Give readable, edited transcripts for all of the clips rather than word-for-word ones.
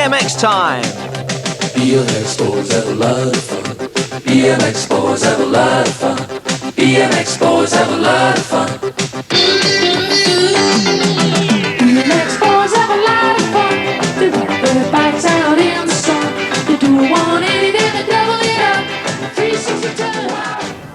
BMX time. BMX boys have a lot of fun. BMX boys have a lot of fun. BMX boys have a lot of fun. BMX boys have a lot of fun. They ride their bikes out in the sun. They do 180, then they double it up. 360 turn.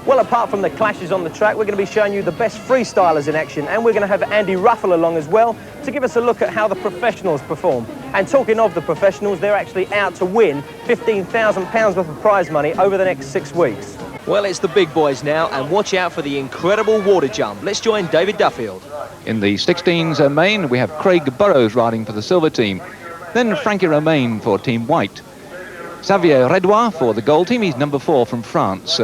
Well, apart from the clashes on the track, we're going to be showing you the best freestylers in action, and we're going to have Andy Ruffell along as well to give us a look at how the professionals perform. And talking of the professionals, they're actually out to win £15,000 worth of prize money over the next 6 weeks. Well, it's the big boys now, and watch out for the incredible water jump. Let's join David Duffield. In the 16s main, we have Craig Burrows riding for the silver team. Then Frankie Romain for Team White. Xavier Redouard for the gold team. He's number 4 from France.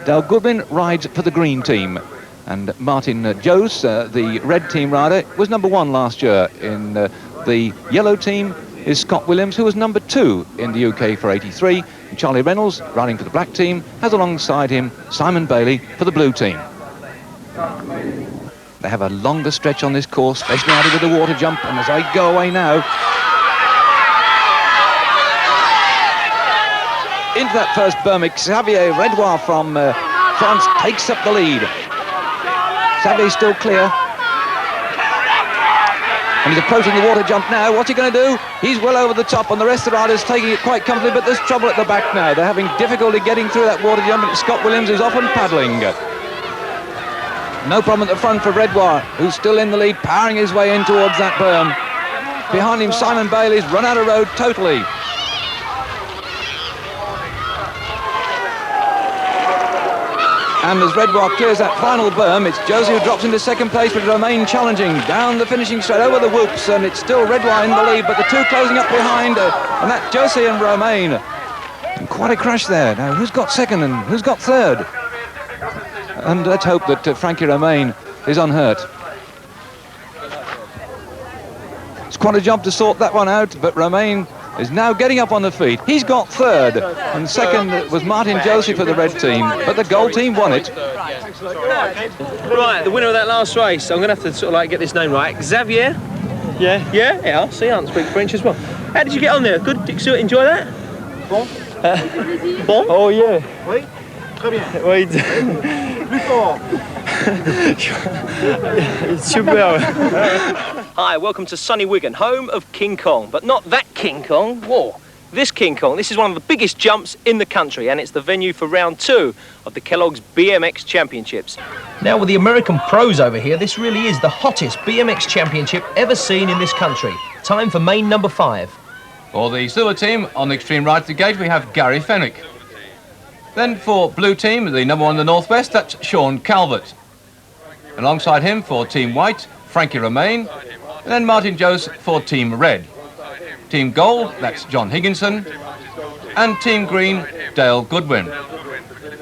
Dale Goodwin rides for the green team. And Martin Jose, the red team rider, was number 1 last year. In the yellow team is Scott Williams, who was number 2 in the UK for 83. And Charlie Reynolds, riding for the black team, has alongside him Simon Bailey for the blue team. They have a longer stretch on this course, especially out with the water jump, and as they go away now, into that first berm, Xavier Redouard from France takes up the lead. Xavier's still clear. And he's approaching the water jump now. What's he going to do? He's well over the top, and the rest of the riders taking it quite comfortably, but there's trouble at the back now. They're having difficulty getting through that water jump, and Scott Williams is off and paddling. No problem at the front for Redouard, who's still in the lead, powering his way in towards that berm. Behind him, Simon Bailey's run out of road totally. And as Redouard clears that final berm, it's Josie who drops into second place, with Romain challenging down the finishing straight over the whoops, and it's still Redouard in the lead, but the two closing up behind, and that Josie and Romain. And quite a crash there. Now, who's got second and who's got third? And let's hope that Frankie Romain is unhurt. It's quite a job to sort that one out, but Romain is now getting up on the feet. He's got third, and second was Martin Josie for the red team, but the gold team won it. Right, the winner of that last race, I'm going to have to sort of like get this name right. Xavier? Yeah. Yeah? Yeah, see, I don't speak French as well. How did you get on there? Good? Did you enjoy that? Bon. Bon? Oh yeah. Oui. Très bien. Oui. Plus fort. Super. Hi, welcome to sunny Wigan, home of King Kong, but not that King Kong. Whoa. This King Kong, this is one of the biggest jumps in the country, and it's the venue for round 2 of the Kellogg's BMX Championships. Now, with the American pros over here, this really is the hottest BMX championship ever seen in this country. Time for main number 5. For the silver team, on the extreme right of the gate, we have Gary Fenwick. Then for blue team, the number 1 in the northwest, that's Sean Calvert. Alongside him for Team White, Frankie Romain, and then Martin Jose for Team Red. Team Gold, that's John Higginson, and Team Green, Dale Goodwin.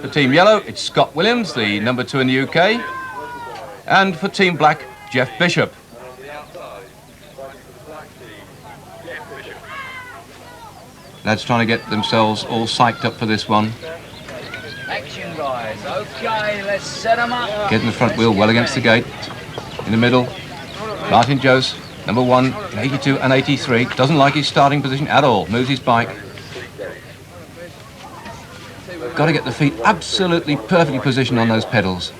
For Team Yellow, it's Scott Williams, the number 2 in the UK, and for Team Black, Jeff Bishop. Lads trying to get themselves all psyched up for this one. Action, guys. Okay, let's set them up. Getting the front wheel well against the gate. In the middle, Martin Jose, number 1 in 82 and 83. Doesn't like his starting position at all. Moves his bike. Got to get the feet absolutely perfectly positioned on those pedals.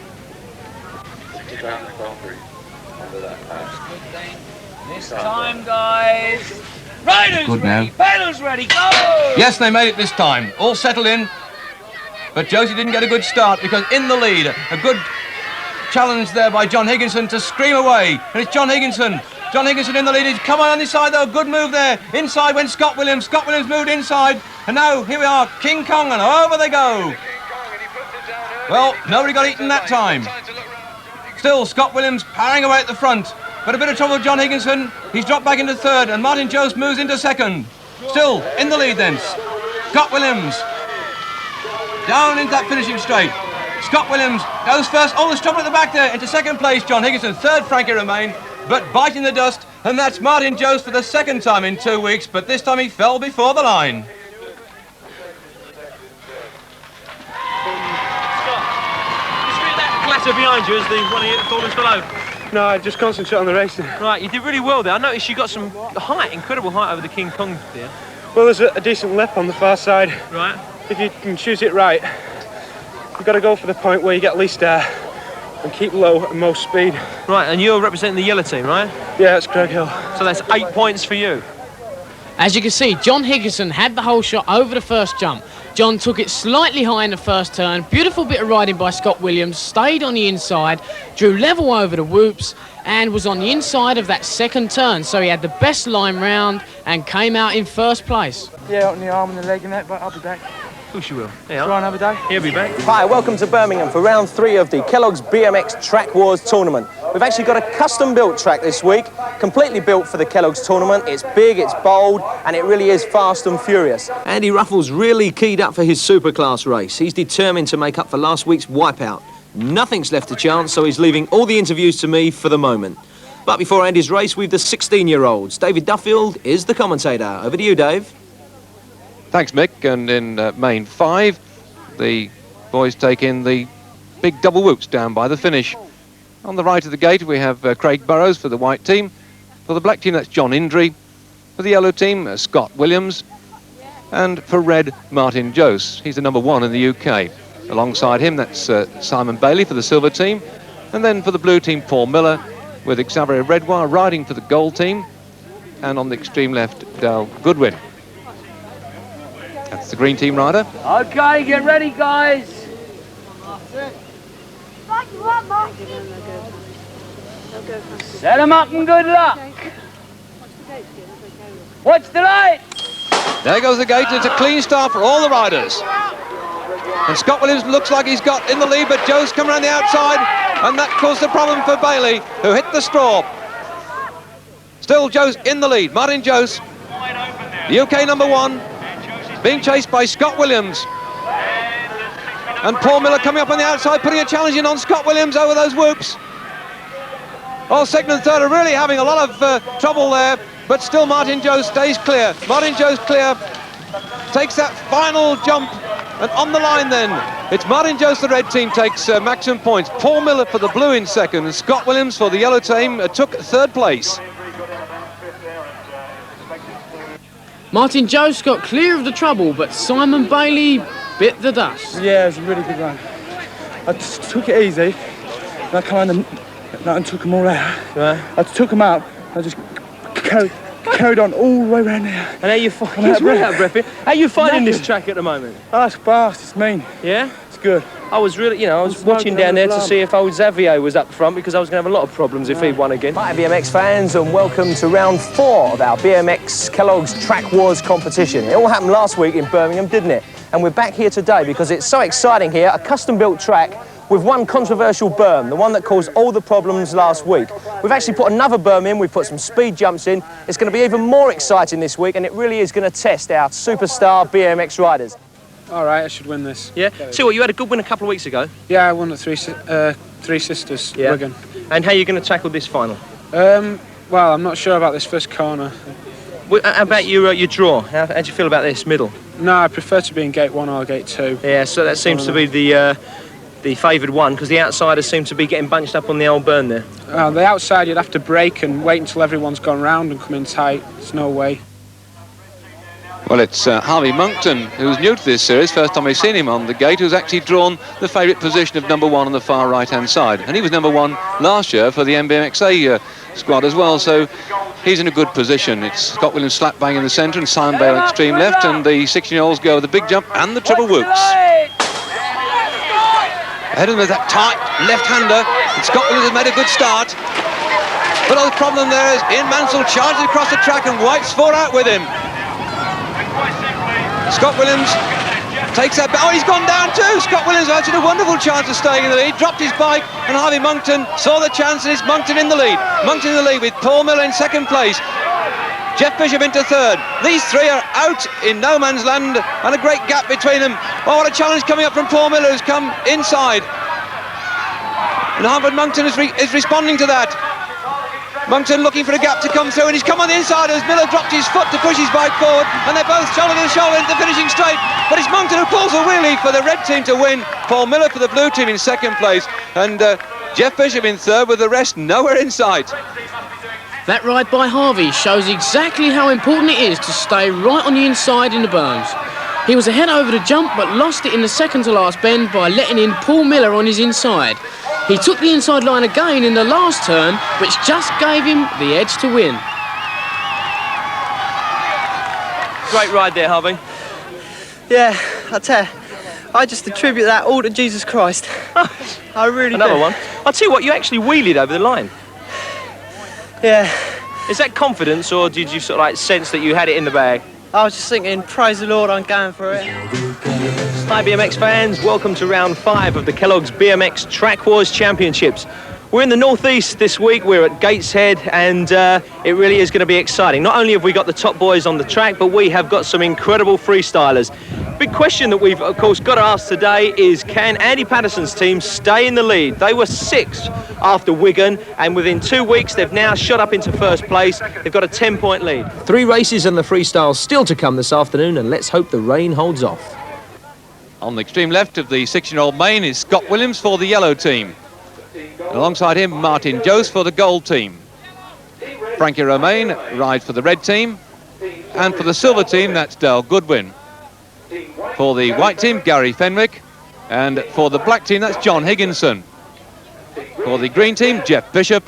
This time, guys. Riders Good ready, now. pedals ready, go! Yes, they made it this time. All settled in. But Josie didn't get a good start because in the lead, a good challenge there by John Higginson to scream away. And it's John Higginson. John Higginson in the lead. He's come on the side though. Good move there. Inside went Scott Williams. Scott Williams moved inside. And now here we are, King Kong, and over they go. Well, nobody got eaten that time. Still, Scott Williams powering away at the front. But a bit of trouble with John Higginson. He's dropped back into third, and Martin Jose moves into second. Still in the lead then. Scott Williams down into that finishing straight. Scott Williams goes first. Oh, there's trouble at the back there. Into second place, John Higginson. Third, Frankie Romain. But biting the dust, and that's Martin Jose for the second time in 2 weeks. But this time he fell before the line. Scott, just read that clatter behind you as the one of you falls below. No, I just concentrate on the racing. Right, you did really well there. I noticed you got some height, incredible height over the King Kong there. Well, there's a decent lip on the far side. Right. If you can choose it right, you've got to go for the point where you get least air and keep low at most speed. Right, and you're representing the yellow team, right? Yeah, it's Craig Hill. So that's 8 points for you. As you can see, John Higginson had the whole shot over the first jump. John took it slightly high in the first turn. Beautiful bit of riding by Scott Williams. Stayed on the inside, drew level over the whoops, and was on the inside of that second turn. So he had the best line round and came out in first place. Yeah, on the arm and the leg and that, but I'll be back. Of course you will. Yeah. Try another day. He'll be back. Hi, welcome to Birmingham for round 3 of the Kellogg's BMX Track Wars tournament. We've actually got a custom-built track this week, completely built for the Kellogg's tournament. It's big, it's bold, and it really is fast and furious. Andy Ruffell's really keyed up for his superclass race. He's determined to make up for last week's wipeout. Nothing's left to chance, so he's leaving all the interviews to me for the moment. But before Andy's race, we've the 16-year-olds. David Duffield is the commentator. Over to you, Dave. Thanks, Mick. And in main 5, the boys take in the big double whoops down by the finish. On the right of the gate, we have Craig Burrows for the white team. For the black team, that's John Indry. For the yellow team, Scott Williams. And for red, Martin Jose. He's the number 1 in the UK. Alongside him, that's Simon Bailey for the silver team. And then for the blue team, Paul Miller, with Xavier Redwire riding for the gold team. And on the extreme left, Dale Goodwin. That's the green team rider. Okay, get ready, guys. Set them up and good luck. Watch the light. There goes the gate. It's a clean start for all the riders. And Scott Williams looks like he's got in the lead, but Joe's come around the outside, and that caused the problem for Bailey, who hit the straw. Still Joe's in the lead. Martin Jose, the UK number 1, being chased by Scott Williams. And Paul Miller coming up on the outside, putting a challenge in on Scott Williams over those whoops. Oh, second and third are really having a lot of trouble there, but still Martin Jose stays clear. Martin Jose clear, takes that final jump, and on the line then, it's Martin Jose, the red team, takes maximum points. Paul Miller for the blue in second, and Scott Williams for the yellow team took third place. Martin Jose got clear of the trouble, but Simon Bailey bit the dust. Yeah, it was a really good run. I just took it easy, and I kind of took them all out. Right. I took them out, I just carried on all the way around there. And how you really out of breath. How are you finding this track at the moment? Oh, it's fast, it's mean. Yeah? It's good. I was really, I was watching down there to see if old Xavier was up front, because I was going to have a lot of problems if he won again. Hi, BMX fans, and welcome to round 4 of our BMX Kellogg's Track Wars competition. It all happened last week in Birmingham, didn't it? And we're back here today because it's so exciting here, a custom-built track with one controversial berm, the one that caused all the problems last week. We've actually put another berm in, we've put some speed jumps in. It's going to be even more exciting this week, and it really is going to test our superstar BMX riders. All right, I should win this. Yeah? See what, you had a good win a couple of weeks ago. Yeah, I won at Three Sisters, Yeah. Wigan. And how are you going to tackle this final? Well, I'm not sure about this first corner. How about your draw? How do you feel about this middle? No, I prefer to be in gate 1 or gate 2. Yeah, so that seems to be the favoured one, because the outsiders seem to be getting bunched up on the old burn there. The outside, you'd have to break and wait until everyone's gone round and come in tight. There's no way. Well, it's Harvey Monkton, who's new to this series, first time we've seen him on the gate, who's actually drawn the favourite position of number 1 on the far right-hand side. And he was number 1 last year for the MBMXA squad as well, so he's in a good position. It's Scott Williams slap bang in the centre and Simon Bale extreme left, and the 16-year-olds go with the big jump and the triple whoops. Ahead of them is that tight left-hander, and Scott Williams has made a good start. But the problem there is Ian Mansell charges across the track and wipes 4 out with him. Scott Williams takes that. Oh, he's gone down too. Scott Williams had a wonderful chance of staying in the lead. Dropped his bike, and Harvey Monkton saw the chance, and it's Monkton in the lead. Monkton in the lead with Paul Miller in second place. Jeff Bishop into third. These 3 are out in no man's land, and a great gap between them. Oh, what a challenge coming up from Paul Miller, who's come inside. And Harvey Monkton is responding to that. Monkton looking for a gap to come through, and he's come on the inside as Miller dropped his foot to push his bike forward, and they're both shoulder to shoulder into the finishing straight. But it's Monkton who pulls a wheelie for the red team to win. Paul Miller for the blue team in second place, and Geth Bishop in third with the rest nowhere in sight. That ride by Harvey shows exactly how important it is to stay right on the inside in the berms. He was ahead over the jump but lost it in the second to last bend by letting in Paul Miller on his inside. He took the inside line again in the last turn, which just gave him the edge to win. Great ride there, Harvey. Yeah, I tell you, I just attribute that all to Jesus Christ. I really Another do. one. I'll tell you what, you actually wheelied over the line. Yeah, Is that confidence, or did you sort of like sense that you had it in the bag? I was just thinking, praise the Lord, I'm going for it. Hi BMX fans, welcome to round 5 of the Kellogg's BMX Track Wars Championships. We're in the northeast this week, we're at Gateshead, and it really is going to be exciting. Not only have we got the top boys on the track, but we have got some incredible freestylers. Big question that we've, of course, got to ask today is, can Andy Patterson's team stay in the lead? They were 6th after Wigan, and within 2 weeks, they've now shot up into first place. They've got a 10-point lead. 3 races and the freestyle still to come this afternoon, and let's hope the rain holds off. On the extreme left of the 16-year-old main is Scott Williams for the yellow team. And alongside him, Martin Jose for the gold team. Frankie Romain rides for the red team. And for the silver team, that's Dale Goodwin. For the white team, Gary Fenwick. And for the black team, that's John Higginson. For the green team, Geth Bishop.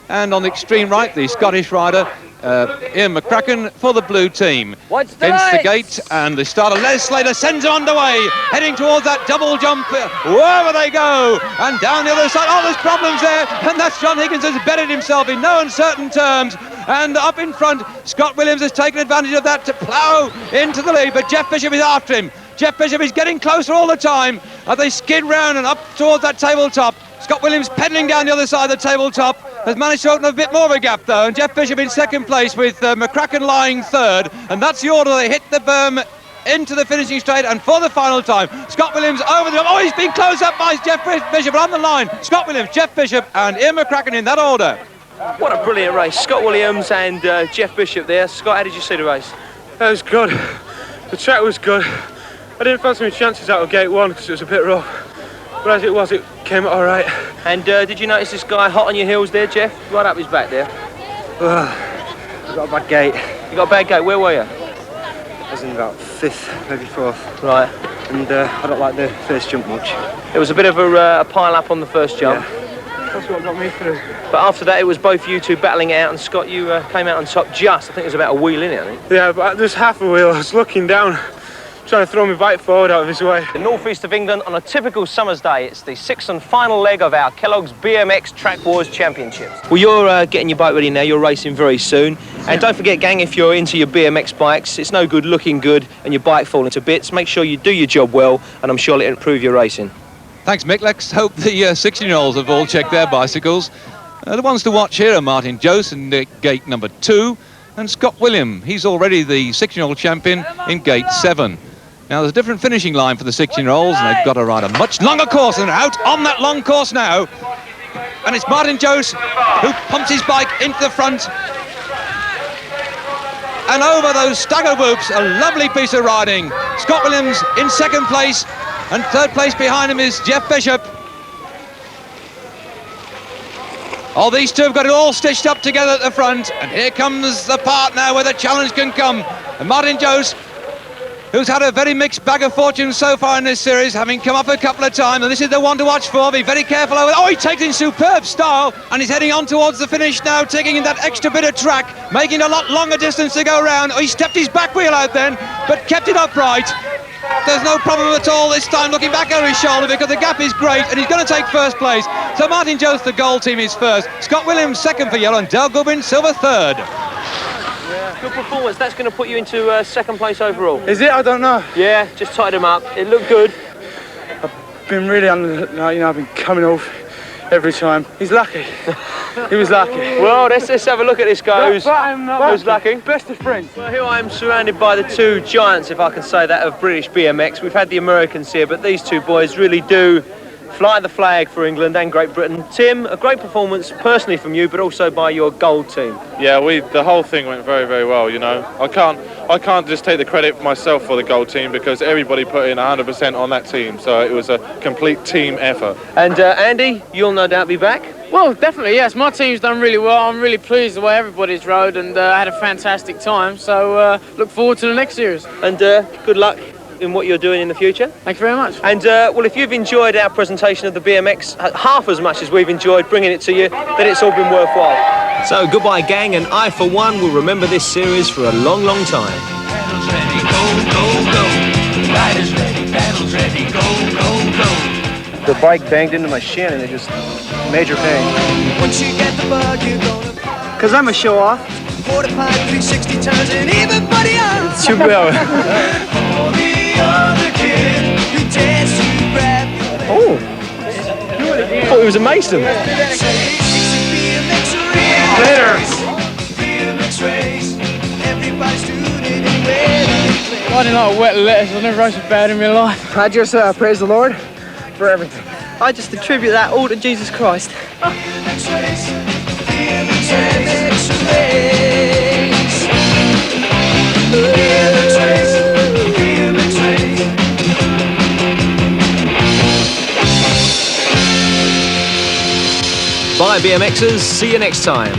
And on the extreme right, the Scottish rider, Ian McCracken for the blue team. Hence the gate, and the starter Les Slater sends him underway, heading towards that double jump. Wherever they go, and down the other side. Oh, there's problems there, and that's John Higgins has bettered himself in no uncertain terms. And up in front, Scott Williams has taken advantage of that to plough into the lead, but Geth Bishop is after him. Geth Bishop is getting closer all the time as they skid round and up towards that tabletop. Scott Williams pedalling down the other side of the tabletop, has managed to open a bit more of a gap though, and Geth Bishop in second place with McCracken lying third, and that's the order. They hit the berm into the finishing straight, and for the final time, Scott Williams over the... Oh, he's been closed up by Geth Bishop on the line. Scott Williams, Geth Bishop and Ian McCracken in that order. What a brilliant race. Scott Williams and Geth Bishop there. Scott, how did you see the race? That was good. The track was good. I didn't fancy my chances out of gate 1 because it was a bit rough. But as it was, it came out all right. And did you notice this guy hot on your heels there, Jeff? Right up his back there. I got a bad gate. You got a bad gate. Where were you? I was in about 5th, maybe 4th. Right. And I don't like the first jump much. It was a bit of a pile up on the first jump. Yeah. That's what got me through. But after that, it was both you two battling it out, and Scott, you came out on top just. I think it was about a wheel in it, I think. Yeah, but there's half a wheel. I was looking down, trying to throw my bike forward out of his way. The northeast of England on a typical summer's day. It's the 6th and final leg of our Kellogg's BMX Track Wars Championships. Well, you're getting your bike ready now. You're racing very soon. And don't forget, gang, if you're into your BMX bikes, it's no good looking good and your bike falling to bits. Make sure you do your job well, and I'm sure it'll improve your racing. Thanks, Mick. Let's hope the 16-year-olds have all checked their bicycles. The ones to watch here are Martin Jose in gate number 2 and Scott William. He's already the 16-year-old champion in gate 7. Now, there's a different finishing line for the 16-year-olds, and they've got to ride a much longer course, and they're out on that long course now. And it's Martin Jose who pumps his bike into the front. And over those stagger whoops, a lovely piece of riding. Scott Williams in second place, and third place behind him is Geth Bishop. Oh, these two have got it all stitched up together at the front, and here comes the part now where the challenge can come. And Martin Jose, who's had a very mixed bag of fortune so far in this series, having come up a couple of times, and this is the one to watch for. Be very careful over. Oh, he takes in superb style, and he's heading on towards the finish now, taking in that extra bit of track, making a lot longer distance to go around. Oh, he stepped his back wheel out then, but kept it upright. There's no problem at all this time, looking back over his shoulder, because the gap is great, and he's going to take first place. So Martin Jose, the gold team, is first. Scott Williams second for yellow, and Dale Goodwin silver third. Good performance. That's going to put you into second place overall. Is it? I don't know. Yeah, just tied him up. It looked good. I've been really I've been coming off every time. He's lucky. He was lucky. Well, let's have a look at this guy who's lucky. Best of friends. Well, here I am surrounded by the two giants, if I can say that, of British BMX. We've had the Americans here, but these two boys really do fly the flag for England and Great Britain. Tim, a great performance personally from you, but also by your gold team. Yeah, the whole thing went very, very well, you know. I can't just take the credit for myself for the gold team because everybody put in 100% on that team, so it was a complete team effort. And Andy, you'll no doubt be back. Well, definitely, yes. My team's done really well. I'm really pleased the way everybody's rode and had a fantastic time. So look forward to the next series. And good luck in what you're doing in the future. Thank you very much. And well, if you've enjoyed our presentation of the BMX half as much as we've enjoyed bringing it to you, then it's all been worthwhile. So goodbye, gang, and I, for one, will remember this series for a long, long time. Paddles ready, go, go, go. Riders ready, paddles ready, go, go, go. The bike banged into my shin and it just major pain. Once you get the bug, you're gonna Because I'm a show-off. quarter pint, 360 turns, and everybody else. Should be over. For the other kid who dares to grab your Oh, I thought he was a mason. I didn't like wet lettuce. I've never roasted bad in my life. I just praise the Lord for everything. I just attribute that all to Jesus Christ. Bye, BMXers. See you next time.